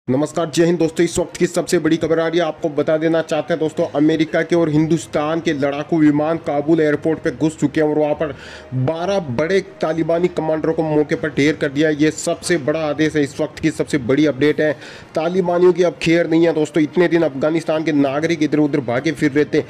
नमस्कार, जय हिंद दोस्तों। इस वक्त की सबसे बड़ी खबर आ रही है, आपको बता देना चाहते हैं दोस्तों, अमेरिका के और हिंदुस्तान के लड़ाकू विमान काबुल एयरपोर्ट पे घुस चुके हैं और वहां पर 12 बड़े तालिबानी कमांडरों को मौके पर ढेर कर दिया है। ये सबसे बड़ा आदेश है, इस वक्त की सबसे बड़ी अपडेट है। तालिबानियों की अब खैर नहीं है दोस्तों। इतने दिन अफगानिस्तान के नागरिक इधर उधर भागे फिर रहे थे।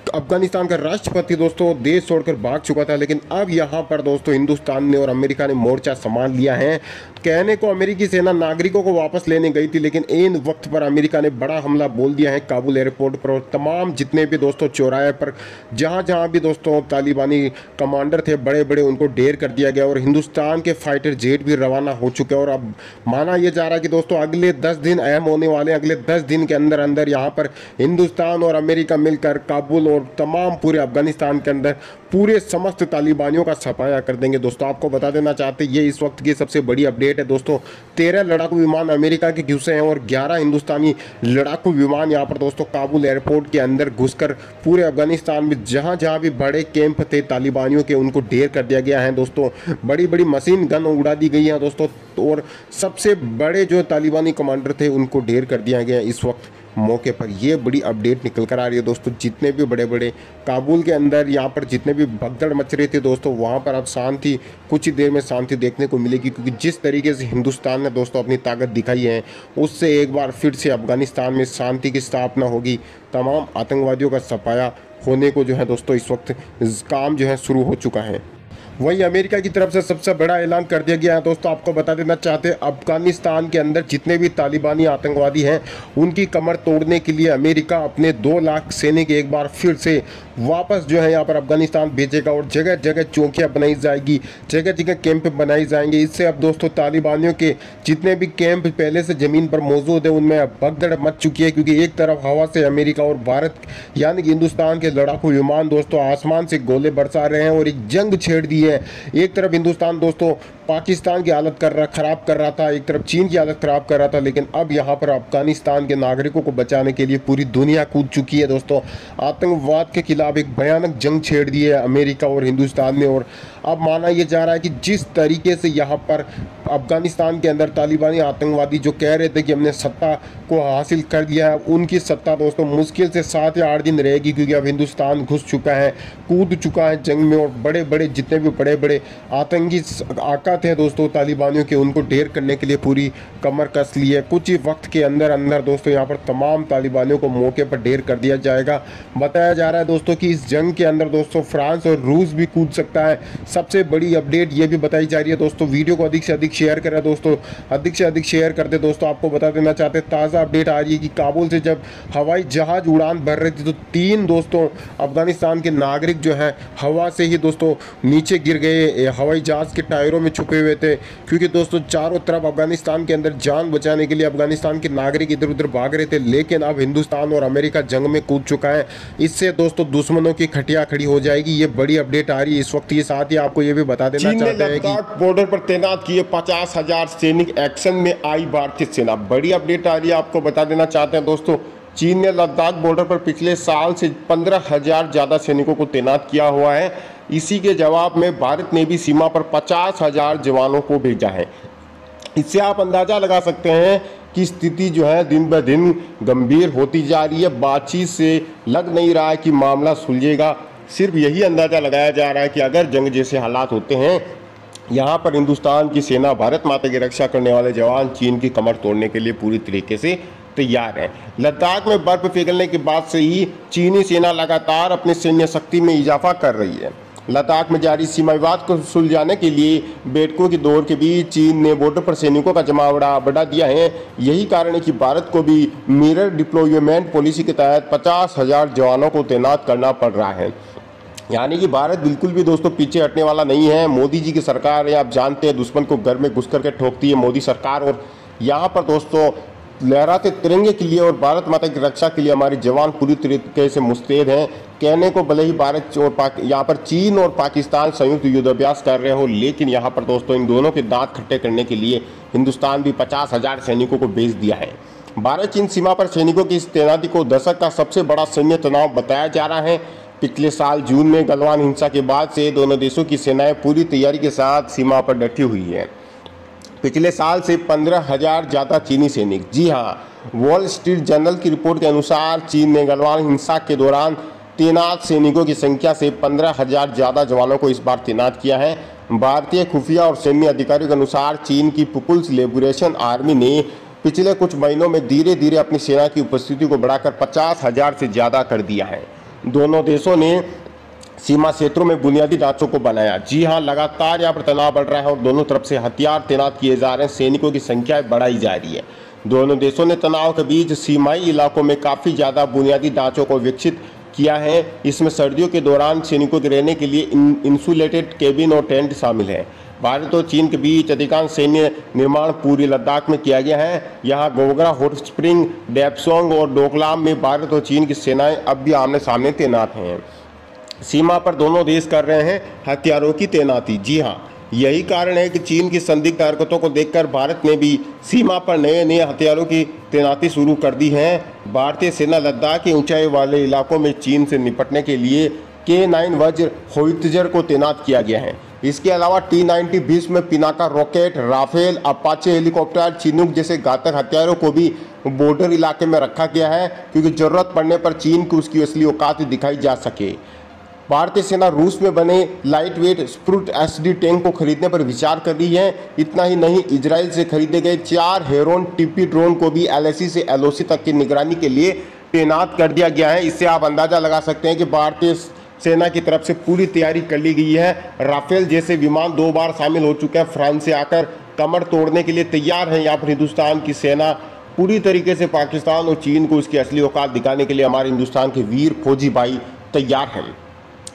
अफगानिस्तान का राष्ट्रपति दोस्तों देश छोड़कर भाग चुका था, लेकिन अब यहाँ पर दोस्तों हिंदुस्तान ने और अमेरिका ने मोर्चा संभाल लिया है। कहने को अमेरिकी सेना नागरिकों को वापस लेने गई थी, लेकिन इन वक्त पर अमेरिका ने बड़ा हमला बोल दिया है काबुल एयरपोर्ट पर और तमाम जितने भी दोस्तों चौराहे पर जहाँ जहाँ भी दोस्तों तालिबानी कमांडर थे बड़े बड़े, उनको ढेर कर दिया गया और हिंदुस्तान के फाइटर जेट भी रवाना हो चुके हैं। और अब माना यह जा रहा है कि दोस्तों अगले 10 दिन अहम होने वाले हैं। अगले 10 दिन के अंदर अंदर यहाँ पर हिंदुस्तान और अमेरिका मिलकर काबुल और तमाम पूरे अफगानिस्तान के अंदर पूरे समस्त तालिबानियों का सफाया कर देंगे। दोस्तों आपको बता देना चाहते हैं, ये इस वक्त की सबसे बड़ी अपडेट है दोस्तों। 13 लड़ाकू विमान अमेरिका के घुसे हैं और 11 हिंदुस्तानी लड़ाकू विमान यहाँ पर दोस्तों काबुल एयरपोर्ट के अंदर घुसकर पूरे अफगानिस्तान में जहाँ जहाँ भी बड़े कैंप थे तालिबानियों के, उनको ढेर कर दिया गया है दोस्तों। बड़ी बड़ी मशीन गन उड़ा दी गई है दोस्तों और सबसे बड़े जो तालिबानी कमांडर थे उनको ढेर कर दिया गया इस वक्त मौके पर। ये बड़ी अपडेट निकल कर आ रही है दोस्तों। जितने भी बड़े बड़े काबुल के अंदर यहाँ पर जितने भी भगदड़ मच रही थी दोस्तों, वहाँ पर अब शांति, कुछ ही देर में शांति देखने को मिलेगी, क्योंकि जिस तरीके से हिंदुस्तान ने दोस्तों अपनी ताकत दिखाई है, उससे एक बार फिर से अफगानिस्तान में शांति की स्थापना होगी। तमाम आतंकवादियों का सफाया होने को जो है दोस्तों इस वक्त काम जो है शुरू हो चुका है। वहीं अमेरिका की तरफ से सबसे बड़ा ऐलान कर दिया गया है दोस्तों। आपको बता देना चाहते हैं, अफगानिस्तान के अंदर जितने भी तालिबानी आतंकवादी हैं उनकी कमर तोड़ने के लिए अमेरिका अपने 2 लाख सैनिक एक बार फिर से वापस जो है यहाँ पर अफगानिस्तान भेजेगा और जगह जगह चौकियाँ बनाई जाएगी, जगह जगह कैंप बनाए जाएंगे। इससे अब दोस्तों तालिबानियों के जितने भी कैंप पहले से ज़मीन पर मौजूद है उनमें अब भगदड़ मच चुकी है, क्योंकि एक तरफ हवा से अमेरिका और भारत यानी कि हिंदुस्तान के लड़ाकू विमान दोस्तों आसमान से गोले बरसा रहे हैं और एक जंग छेड़ दी है। एक तरफ हिंदुस्तान दोस्तों पाकिस्तान की हालत खराब कर रहा था, एक तरफ चीन की हालत खराब कर रहा था, लेकिन अब यहाँ पर अफगानिस्तान के नागरिकों को बचाने के लिए पूरी दुनिया कूद चुकी है दोस्तों। आतंकवाद के खिलाफ एक भयानक जंग छेड़ दी है अमेरिका और हिंदुस्तान ने। और अब माना यह जा रहा है कि जिस तरीके से यहाँ पर अफगानिस्तान के अंदर तालिबानी आतंकवादी जो कह रहे थे कि हमने सत्ता को हासिल कर लिया है, उनकी सत्ता दोस्तों मुश्किल से 7 या 8 दिन रहेगी, क्योंकि अब हिंदुस्तान घुस चुका है, कूद चुका है जंग में और बड़े बड़े जितने भी बड़े बड़े आतंकी आका थे दोस्तों तालिबानियों के, उनको ढेर करने के लिए पूरी कमर कस ली है। कुछ ही वक्त के अंदर अंदर दोस्तों यहाँ पर तमाम तालिबानियों को मौके पर ढेर कर दिया जाएगा। बताया जा रहा है दोस्तों कि इस जंग के अंदर दोस्तों फ्रांस और रूस भी कूद सकता है। सबसे बड़ी अपडेट ये भी बताई जा रही है दोस्तों। वीडियो को अधिक से अधिक शेयर करें दोस्तों, अधिक से अधिक शेयर कर दे दोस्तों। आपको बता देना चाहते हैं, ताज़ा अपडेट आ रही है कि काबुल से जब हवाई जहाज उड़ान भर रहे थे तो 3 दोस्तों अफगानिस्तान के नागरिक जो है हवा से ही दोस्तों नीचे गिर गए, हवाई जहाज के टायरों में छुपे हुए थे, क्योंकि दोस्तों चारों तरफ अफगानिस्तान के अंदर जान बचाने के लिए अफगानिस्तान के नागरिक इधर उधर भाग रहे थे। लेकिन अब हिंदुस्तान और अमेरिका जंग में कूद चुका है। इससे दोस्तों दुश्मनों की खटिया खड़ी हो जाएगी। ये बड़ी अपडेट आ रही है इस वक्त। ये साथ ही आपको ये भी बता देना चाहते हैं कि बॉर्डर पर तैनात किए 50,000 सैनिक, एक्शन में आई भारतीय सेना। बड़ी अपडेट आ रही है, आपको बता देना चाहते हैं दोस्तों। चीन ने लद्दाख बॉर्डर पर पिछले साल से 15,000 ज़्यादा सैनिकों को तैनात किया हुआ है। इसी के जवाब में भारत ने भी सीमा पर 50,000 जवानों को भेजा है। इससे आप अंदाज़ा लगा सकते हैं कि स्थिति जो है दिन ब दिन गंभीर होती जा रही है। बातचीत से लग नहीं रहा है कि मामला सुलझेगा। सिर्फ यही अंदाज़ा लगाया जा रहा है कि अगर जंग जैसे हालात होते हैं, यहाँ पर हिंदुस्तान की सेना, भारत माता की रक्षा करने वाले जवान चीन की कमर तोड़ने के लिए पूरी तरीके से तैयार है। लद्दाख में बर्फ पिघलने के बाद से ही चीनी सेना लगातार अपनी सैन्य शक्ति में इजाफा कर रही है। लद्दाख में जारी सीमा विवाद को सुलझाने के लिए बैठकों की दौर के बीच चीन ने बॉर्डर पर सैनिकों का जमावड़ा बढ़ा दिया है। यही कारण है कि भारत को भी मिरर डिप्लॉयमेंट पॉलिसी के तहत 50,000 जवानों को तैनात करना पड़ रहा है। यानी कि भारत बिल्कुल भी दोस्तों पीछे हटने वाला नहीं है। मोदी जी की सरकार है, आप जानते हैं, दुश्मन को घर में घुस करके ठोकती है मोदी सरकार। और यहाँ पर दोस्तों लहराते तिरंगे के लिए और भारत माता की रक्षा के लिए हमारे जवान पूरी तरीके से मुस्तैद हैं। कहने को भले ही भारत और यहाँ पर चीन और पाकिस्तान संयुक्त युद्धाभ्यास कर रहे हो, लेकिन यहाँ पर दोस्तों इन दोनों के दांत खट्टे करने के लिए हिंदुस्तान भी 50,000 सैनिकों को भेज दिया है। भारत चीन सीमा पर सैनिकों की इस तैनाती को दशक का सबसे बड़ा सैन्य तनाव बताया जा रहा है। पिछले साल जून में गलवान हिंसा के बाद से दोनों देशों की सेनाएं पूरी तैयारी के साथ सीमा पर डटी हुई हैं। पिछले साल से 15,000 ज़्यादा चीनी सैनिक। जी हाँ, वॉल स्ट्रीट जर्नल की रिपोर्ट के अनुसार चीन ने गलवान हिंसा के दौरान तैनात सैनिकों की संख्या से 15,000 ज़्यादा जवानों को इस बार तैनात किया है। भारतीय खुफिया और सैन्य अधिकारियों के अनुसार चीन की पीपुल्स लिबरेशन आर्मी ने पिछले कुछ महीनों में धीरे धीरे अपनी सेना की उपस्थिति को बढ़ाकर 50,000 से ज़्यादा कर दिया है। दोनों देशों ने सीमा क्षेत्रों में बुनियादी ढांचों को बनाया। जी हाँ, लगातार यहाँ पर तनाव बढ़ रहा है और दोनों तरफ से हथियार तैनात किए जा रहे हैं, सैनिकों की संख्या बढ़ाई जा रही है। दोनों देशों ने तनाव के बीच सीमाई इलाकों में काफ़ी ज़्यादा बुनियादी ढांचों को विकसित किया है। इसमें सर्दियों के दौरान सैनिकों के रहने के लिए इंसुलेटेड केबिन और टेंट शामिल है। भारत और चीन के बीच अधिकांश सैन्य निर्माण पूर्वी लद्दाख में किया गया है। यहाँ गोगरा, हॉट स्प्रिंग, डेपसोंग और डोकलाम में भारत और चीन की सेनाएं अब भी आमने सामने तैनात हैं। सीमा पर दोनों देश कर रहे हैं हथियारों की तैनाती। जी हाँ, यही कारण है कि चीन की संदिग्ध हरकतों को देखकर भारत ने भी सीमा पर नए नए हथियारों की तैनाती शुरू कर दी है। भारतीय सेना लद्दाख के ऊंचाई वाले इलाकों में चीन से निपटने के लिए K9 वज्र होवित्जर को तैनात किया गया है। इसके अलावा T-90 Bhishma, Pinaka rocket, Rafale, Apache helicopter, Chinook जैसे घातक हथियारों को भी बॉर्डर इलाके में रखा गया है, क्योंकि जरूरत पड़ने पर चीन को उसकी असली औकात दिखाई जा सके। भारतीय सेना रूस में बने लाइट वेट स्प्रूट SD टैंक को खरीदने पर विचार कर रही है। इतना ही नहीं, इजराइल से खरीदे गए 4 हेरोन TP ड्रोन को भी LAC से LOC तक की निगरानी के लिए तैनात कर दिया गया है। इससे आप अंदाजा लगा सकते हैं कि भारतीय सेना की तरफ से पूरी तैयारी कर ली गई है। राफेल जैसे विमान 2 बार शामिल हो चुके हैं, फ्रांस से आकर कमर तोड़ने के लिए तैयार हैं। यहाँ पर हिंदुस्तान की सेना पूरी तरीके से पाकिस्तान और चीन को उसकी असली औकात दिखाने के लिए हमारे हिंदुस्तान के वीर फौजी भाई तैयार हैं।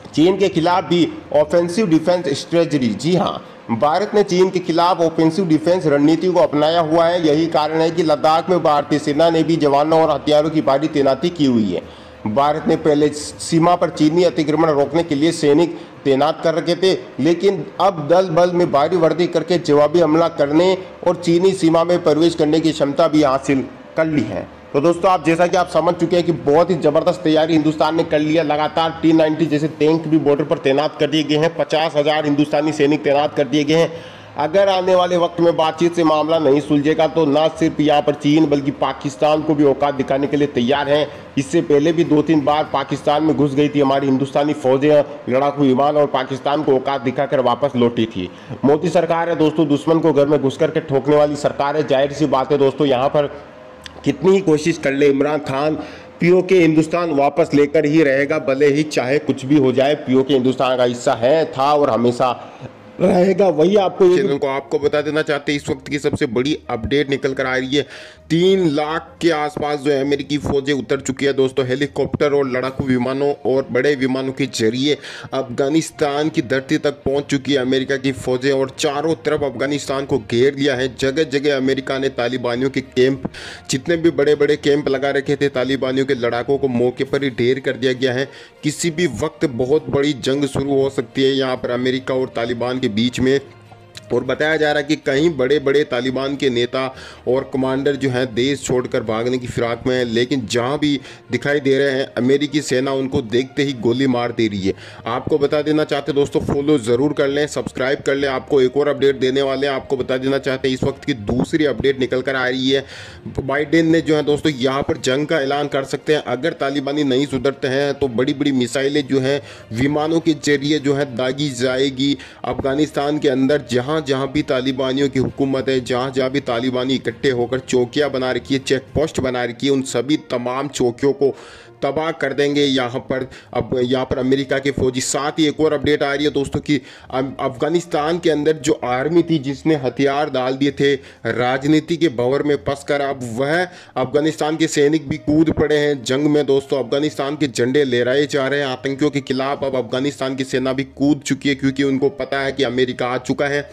चीन के खिलाफ भी ऑफेंसिव डिफेंस स्ट्रेटजी। जी हाँ, भारत ने चीन के खिलाफ ऑफेंसिव डिफेंस रणनीति को अपनाया हुआ है। यही कारण है कि लद्दाख में भारतीय सेना ने भी जवानों और हथियारों की भारी तैनाती की हुई है। भारत ने पहले सीमा पर चीनी अतिक्रमण रोकने के लिए सैनिक तैनात कर रखे थे, लेकिन अब दल बल में भारी वर्दी करके जवाबी हमला करने और चीनी सीमा में प्रवेश करने की क्षमता भी हासिल कर ली है। तो दोस्तों, आप जैसा कि आप समझ चुके हैं कि बहुत ही ज़बरदस्त तैयारी हिंदुस्तान ने कर लिया। लगातार T-90 जैसे टैंक भी बॉर्डर पर तैनात कर दिए गए हैं। 50,000 हिंदुस्तानी सैनिक तैनात कर दिए गए हैं। अगर आने वाले वक्त में बातचीत से मामला नहीं सुलझेगा तो ना सिर्फ यहाँ पर चीन बल्कि पाकिस्तान को भी औकात दिखाने के लिए तैयार हैं। इससे पहले भी 2-3 बार पाकिस्तान में घुस गई थी हमारी हिंदुस्तानी फौजें, लड़ाकू विमान, और पाकिस्तान को औकात दिखाकर वापस लौटी थी। मोदी सरकार है दोस्तों, दुश्मन को घर में घुस करके ठोकने वाली सरकार है। जाहिर सी बात है दोस्तों, यहाँ पर कितनी ही कोशिश कर ले इमरान खान, POK हिंदुस्तान वापस लेकर ही रहेगा, भले ही चाहे कुछ भी हो जाए। POK हिंदुस्तान का हिस्सा है, था और हमेशा रहेगा। वही आपको बता देना चाहते हैं, इस वक्त की सबसे बड़ी अपडेट निकल कर आ रही है। 3 लाख के आसपास जो है अमेरिकी फौजें उतर चुकी है दोस्तों, हेलीकॉप्टर और लड़ाकू विमानों और बड़े विमानों के जरिए अफगानिस्तान की धरती तक पहुंच चुकी है अमेरिका की फौजें, और चारों तरफ अफगानिस्तान को घेर लिया है। जगह जगह अमेरिका ने तालिबानियों के कैंप, जितने भी बड़े बड़े कैंप लगा रखे थे तालिबानियों के लड़ाकों को, मौके पर ही ढेर कर दिया गया है। किसी भी वक्त बहुत बड़ी जंग शुरू हो सकती है यहाँ पर अमेरिका और तालिबान के बीच में। और बताया जा रहा है कि कई बड़े बड़े तालिबान के नेता और कमांडर जो हैं देश छोड़कर भागने की फिराक में हैं, लेकिन जहां भी दिखाई दे रहे हैं अमेरिकी सेना उनको देखते ही गोली मार दे रही है। आपको बता देना चाहते दोस्तों, फॉलो ज़रूर कर लें, सब्सक्राइब कर लें, आपको एक और अपडेट देने वाले हैं। आपको बता देना चाहते हैं इस वक्त की दूसरी अपडेट निकल कर आ रही है। बाइडेन ने जो है दोस्तों यहाँ पर जंग का ऐलान कर सकते हैं। अगर तालिबानी नहीं सुधरते हैं तो बड़ी बड़ी मिसाइलें जो हैं विमानों के जरिए जो है दागी जाएगी अफगानिस्तान के अंदर। जहां भी तालिबानियों की हुकूमत है, जहां भी तालिबानी इकट्ठे होकर चौकियां बना रखी है, चेक पोस्ट बना रखी है, उन सभी तमाम चौकियों को तबाह कर देंगे यहाँ पर अमेरिका के फौजी। साथ ही एक और अपडेट आ रही है दोस्तों कि अफगानिस्तान के अंदर जो आर्मी थी जिसने हथियार डाल दिए थे राजनीति के भंवर में फंसकर, अब वह अफगानिस्तान के सैनिक भी कूद पड़े हैं जंग में दोस्तों। अफगानिस्तान के झंडे लहराए जा रहे हैं आतंकियों के खिलाफ। अब अफगानिस्तान की सेना भी कूद चुकी है, क्योंकि उनको पता है कि अमेरिका आ चुका है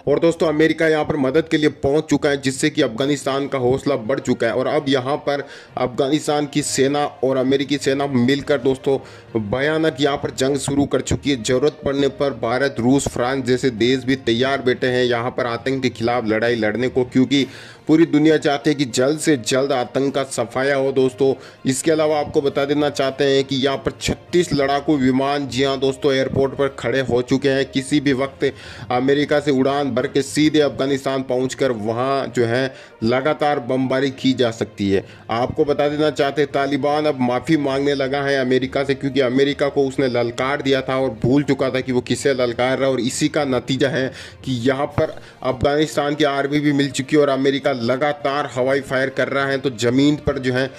और दोस्तों अमेरिका यहाँ पर मदद के लिए पहुँच चुका है, जिससे कि अफगानिस्तान का हौसला बढ़ चुका है। और अब यहाँ पर अफगानिस्तान की सेना और अमेरिकी सेना मिलकर दोस्तों भयानक यहाँ पर जंग शुरू कर चुकी है। ज़रूरत पड़ने पर भारत, रूस, फ्रांस जैसे देश भी तैयार बैठे हैं यहाँ पर आतंक के खिलाफ लड़ाई लड़ने को, क्योंकि पूरी दुनिया चाहती है कि जल्द से जल्द आतंक का सफाया हो दोस्तों। इसके अलावा आपको बता देना चाहते हैं कि यहाँ पर 36 लड़ाकू विमान जी हाँ दोस्तों एयरपोर्ट पर खड़े हो चुके हैं। किसी भी वक्त अमेरिका से उड़ान भर के सीधे अफगानिस्तान पहुंचकर वहां जो है लगातार बमबारी की जा सकती है। आपको बता देना चाहते हैं तालिबान अब माफ़ी मांगने लगा है अमेरिका से, क्योंकि अमेरिका को उसने ललकार दिया था और भूल चुका था कि वो किसे ललकार रहा, और इसी का नतीजा है कि यहाँ पर अफगानिस्तान की आर्मी भी मिल चुकी है और अमेरिका लगातार हवाई फायर कर रहा है, तो ज़मीन पर जो है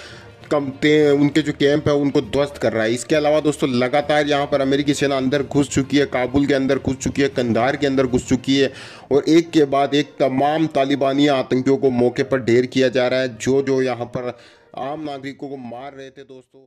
उनके जो कैंप है उनको ध्वस्त कर रहा है। इसके अलावा दोस्तों लगातार यहाँ पर अमेरिकी सेना अंदर घुस चुकी है, काबुल के अंदर घुस चुकी है, कंधार के अंदर घुस चुकी है, और एक के बाद एक तमाम तालिबानी आतंकियों को मौके पर ढेर किया जा रहा है, जो जो यहाँ पर आम नागरिकों को मार रहे थे दोस्तों।